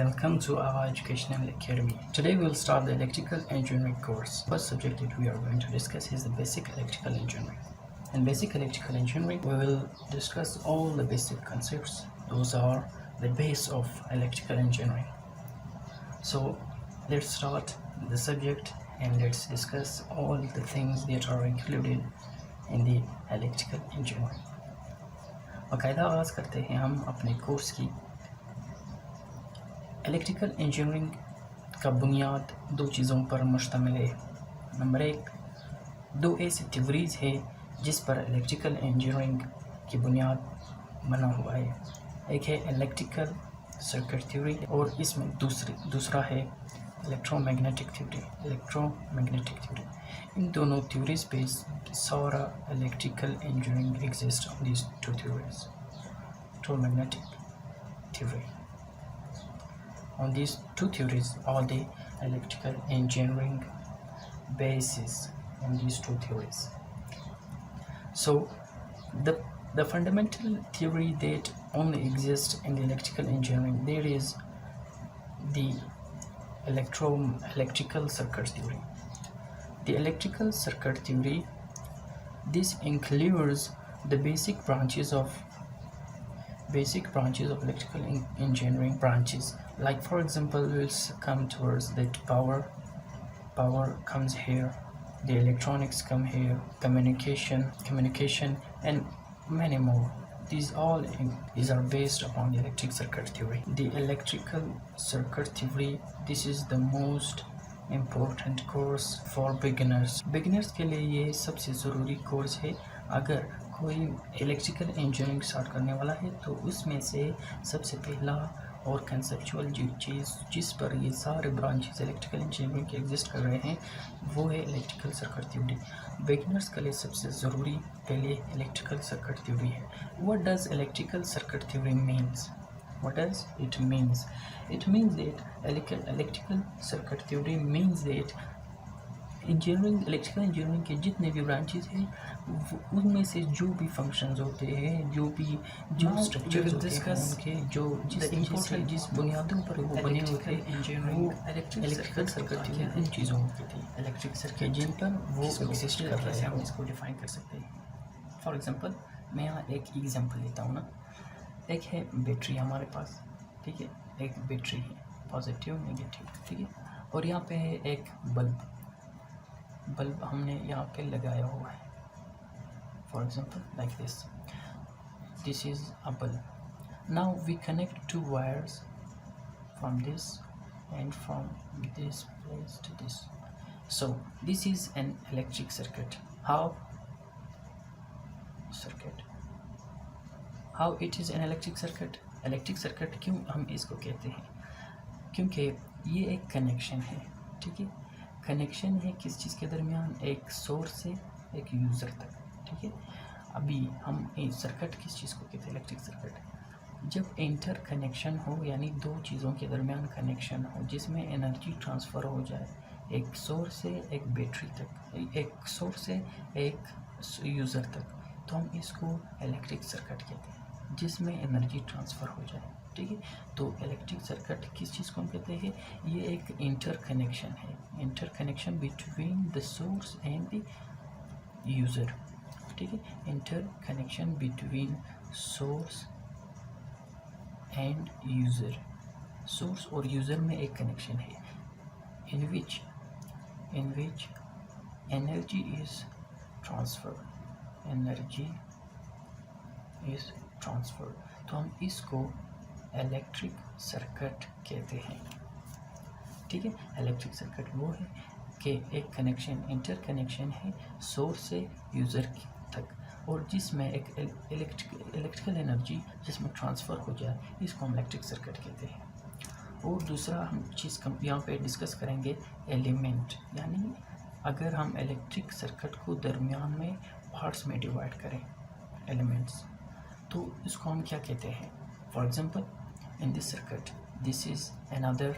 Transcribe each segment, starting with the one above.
Welcome to our educational academy. Today we will start the electrical engineering course. First subject that we are going to discuss is the basic electrical engineering. In basic electrical engineering, we will discuss all the basic concepts. Those are the base of electrical engineering. So let's start the subject and let's discuss all the things that are included in the electrical engineering. बाकायदा आगाज़ करते हैं हम अपने course की। Electrical engineering का बुनियाद दो चीज़ों पर मुश्तमिल है। नंबर एक, दो ऐसी थ्योरीज़ है जिस पर इलेक्ट्रिकल इंजीनियरिंग की बुनियाद बना हुआ है। एक है इलेक्ट्रिकल सर्किट थ्योरी और इसमें दूसरा है इलेक्ट्रोमैग्नेटिक थ्योरी। इन दोनों थ्योरीज़ पे सारा electrical engineering exist on these two theories. Electromagnetic theory, on these two theories all the electrical engineering basis on these two theories. So the fundamental theory that only exists in the electrical engineering, there is the electrical circuit theory. The electrical circuit theory, this includes the basic branches of electrical engineering branches. Like for example, we'll come towards that power comes here, the electronics come here, communication and many more. These are based upon the electric circuit theory. The electrical circuit theory, this is the most important course for beginners के लिए ये सबसे ज़रूरी course है। अगर कोई electrical engineering start करने वाला है तो उसमें से सबसे पहला और कंसेप्चुअल चीज़ जिस पर ये सारे ब्रांचेस इलेक्ट्रिकल इंजीनियरिंग के एग्जिस्ट कर रहे हैं वो है इलेक्ट्रिकल सर्किट थ्योरी। बिगिनर्स के लिए सबसे ज़रूरी पहले इलेक्ट्रिकल सर्किट थ्योरी है। What does electrical circuit theory means? What does it means? It means that electrical circuit theory means that electrical engineering के जितने भी ब्रांचेस हैं उनमें से जो भी फंक्शंस होते हैं, जो स्ट्रक्चर्स होते हैं, उनके जिस बुनियादों पर वो बने होते हैं वो इलेक्ट्रिकल सर्किट थ्योरी उन चीज़ों की थी। इलेक्ट्रिक सर्किट जिन पर वो एग्जिस्ट कर रहे हैं हम इसको डिफाइन कर सकते हैं। फॉर एग्जांपल मैं यहाँ एक एग्जांपल लेता हूँ ना। एक है बैटरी हमारे पास, ठीक है, एक बैटरी है पॉजिटिव नेगेटिव, ठीक है, और यहाँ पे है एक बल्ब हमने यहाँ पे लगाया हुआ है। For example like this is a bulb. Now we connect two wires from this end from this place to this. So this is an electric circuit. How it is an electric circuit? Electric circuit क्यों हम इसको कहते हैं? क्योंकि ये एक connection है, ठीक है, कनेक्शन है किस चीज़ के दरमियान? एक सोर्स से एक यूज़र तक, ठीक है। अभी हम सर्किट किस चीज़ को कहते हैं? इलेक्ट्रिक सर्किट जब इंटर कनेक्शन हो, यानी दो चीज़ों के दरमियान कनेक्शन हो जिसमें एनर्जी ट्रांसफ़र हो जाए एक सोर्स से एक बैटरी तक, एक सोर्स से एक यूज़र तक, तो हम इसको इलेक्ट्रिक सर्किट कहते हैं जिसमें एनर्जी ट्रांसफ़र हो जाए, ठीक है। तो इलेक्ट्रिक सर्किट किस चीज़ को हम कहते हैं? ये एक इंटर कनेक्शन है, inter connection between the source and the user, ठीक है, inter connection between source end user. Source और यूज़र में एक कनेक्शन है इन विच एनर्जी इज़ ट्रांसफर, तो हम इसको इलेक्ट्रिक सर्किट कहते हैं, ठीक है। इलेक्ट्रिक सर्किट वो है कि एक कनेक्शन, इंटर कनेक्शन है सोर्स से यूज़र तक और जिसमें एक इलेक्ट्रिकल एनर्जी जिसमें ट्रांसफ़र हो जाए, इसको हम इलेक्ट्रिक सर्किट कहते हैं। और दूसरा हम चीज़ यहाँ पे डिस्कस करेंगे एलिमेंट, यानी अगर हम इलेक्ट्रिक सर्किट को दरमियान में पार्ट्स में डिवाइड करें एलिमेंट्स, तो इसको हम क्या कहते हैं? For example in this circuit this is another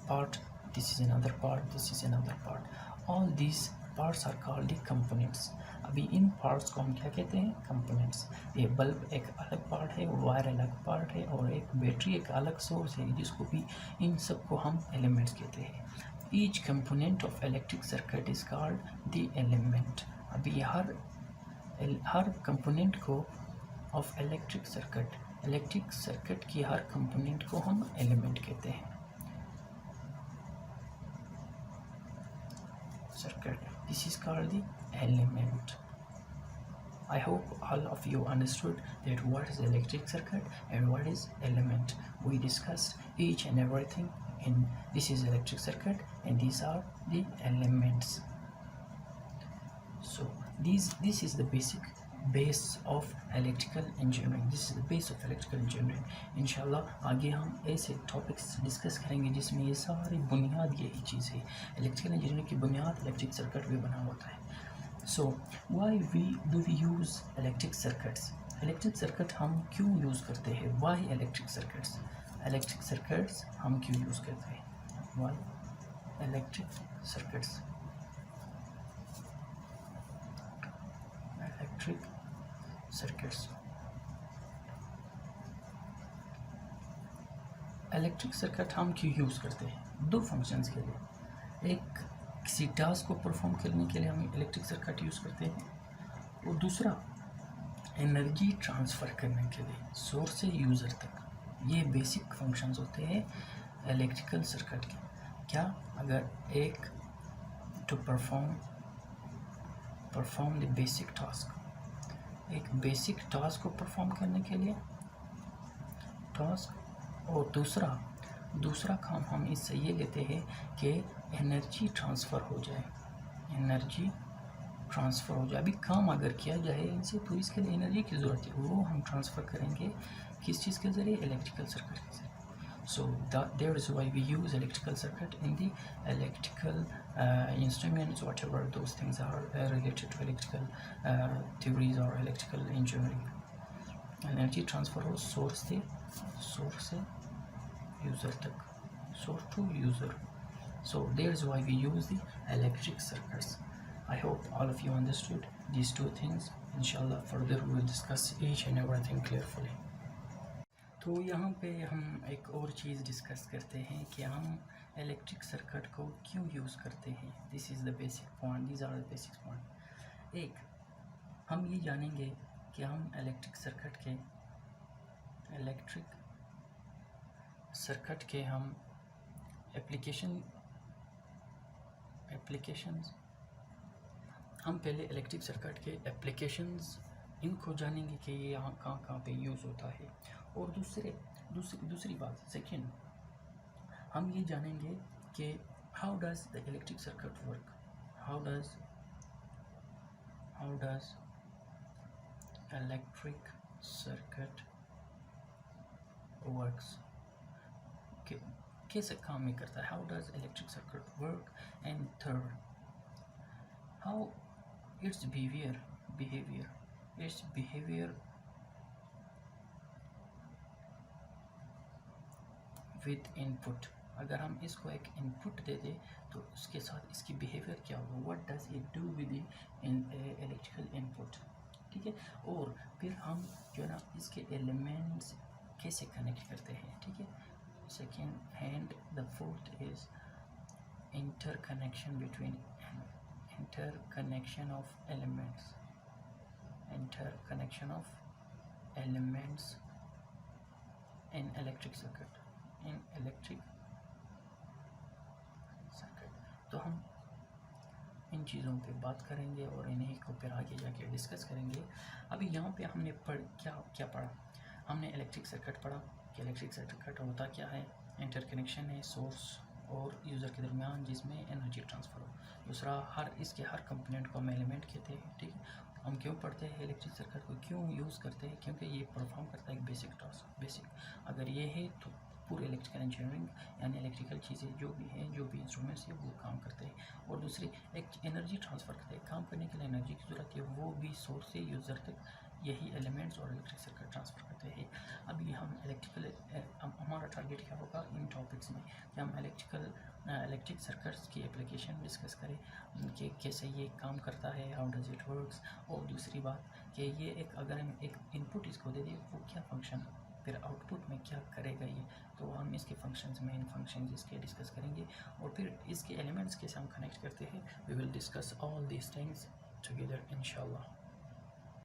part, this is another part, this is another part, all this parts are called the components. अभी इन पार्ट्स को हम क्या कहते हैं? कंपोनेंट्स। ये बल्ब एक अलग पार्ट है, वायर अलग पार्ट है, और एक बैटरी एक अलग सोर्स है, जिसको भी इन सब को हम एलिमेंट्स कहते हैं। Each component of electric circuit is called the element. अभी हर कंपोनेंट को ऑफ इलेक्ट्रिक सर्किट की हर कंपोनेंट को हम एलिमेंट कहते हैं। Circuit, this is called the element. I hope all of you understood that what is electric circuit and what is element. We discussed each and everything in this is electric circuit and these are the elements. So this is the base of electrical engineering. This is the base of electrical engineering. इंशाल्लाह आगे हम ऐसे topics discuss करेंगे जिसमें ये सारी बुनियाद यही चीज़ है। इलेक्ट्रिकल इंजीनियरिंग की बुनियाद इलेक्ट्रिक सर्किट में बना होता है। So why do we use electric circuits? Electric circuit हम क्यों यूज़ करते हैं? वाई इलेक्ट्रिक सर्किट्स हम क्यों यूज़ करते हैं? Y electric circuits? Electric circuit हम क्यों यूज़ करते हैं? दो फंक्शंस के लिए। एक किसी टास्क को परफॉर्म करने के लिए हम इलेक्ट्रिक सर्किट यूज़ करते हैं, और दूसरा एनर्जी ट्रांसफ़र करने के लिए सोर्स से यूज़र तक। ये बेसिक फंक्शंस होते हैं इलेक्ट्रिकल सर्किट के। क्या? अगर एक to perform the basic task, एक बेसिक टास्क को परफॉर्म करने के लिए और दूसरा काम हम इससे ये लेते हैं कि एनर्जी ट्रांसफ़र हो जाए। अभी काम अगर किया जाए इनसे तो इसके लिए एनर्जी की ज़रूरत है, वो हम ट्रांसफ़र करेंगे किस चीज़ के ज़रिए? इलेक्ट्रिकल सर्किट के ज़रिए। So there is why we use electrical circuit in the electrical instruments, whatever those things are related to electrical theories or electrical engineering. Energy transfer हो source से user तक, source to user. So there is why we use the electric circuits. I hope all of you understood these two things. Inshallah further we will discuss each and everything carefully. तो यहाँ पे हम एक और चीज़ discuss करते हैं कि हम इलेक्ट्रिक सर्किट को क्यों यूज़ करते हैं। This is the basic point, these are the basic point. एक, हम ये जानेंगे कि हम इलेक्ट्रिक सर्किट के हम एप्लीकेशंस हम पहले इलेक्ट्रिक सर्किट के एप्लीकेशंस इनको जानेंगे कि ये यहाँ कहाँ पे यूज़ होता है। और दूसरी बात, सेकेंड, हम ये जानेंगे कि how does the electric circuit work, how does electric circuit works, कैसे काम में करता है, how does electric circuit work. And third, how its behavior with input। अगर हम इसको एक इनपुट दे दें तो उसके साथ इसकी बिहेवियर क्या होगा, what does it do with electrical input. ठीक है, और फिर हम जो है ना इसके एलिमेंट्स कैसे कनेक्ट करते हैं। ठीक है, second hand. The fourth is interconnection of elements in electric circuit। तो हम इन चीज़ों पे बात करेंगे और इन्हीं को फिर आगे जाके डिस्कस करेंगे। अभी यहाँ पे हमने क्या पढ़ा? हमने इलेक्ट्रिक सर्किट पढ़ा कि इलेक्ट्रिक सर्किट होता क्या है। इंटरकनेक्शन है सोर्स और यूज़र के दरमियान जिसमें एनर्जी ट्रांसफ़र हो। दूसरा, इसके हर कंपोनेंट को हम एलिमेंट कहते हैं। ठीक है, हम क्यों पढ़ते हैं इलेक्ट्रिक सर्किट को, क्यों यूज़ करते हैं? क्योंकि ये परफॉर्म करता है एक बेसिक टास्क। बेसिक अगर ये है तो पूरी इलेक्ट्रिकल इंजीनियरिंग यानी इलेक्ट्रिकल चीज़ें जो भी इंस्ट्रूमेंट्स है वो काम करते हैं। और दूसरी, एक एनर्जी ट्रांसफ़र करते हैं। काम करने के लिए एनर्जी की ज़रूरत है, वो भी सोर्स से यूज़र तक यही एलिमेंट्स और इलेक्ट्रिक सर्किट ट्रांसफ़र करते हैं। अभी हम हमारा टारगेट क्या होगा इन टॉपिक्स में कि हम इलेक्ट्रिक सर्किट्स की एप्लीकेशन डिस्कस करें कि कैसे ये काम करता है, हाउ डज इट वर्क्स। और दूसरी बात कि ये अगर हम एक इनपुट इसको दे दें वो क्या फंक्शन फिर आउटपुट में क्या करेगा ये, तो हम इसके फंक्शंस मेन फंक्शंस इसके डिस्कस करेंगे और फिर इसके एलिमेंट्स कैसे हम कनेक्ट करते हैं। We will discuss all these things together इंशाल्लाह।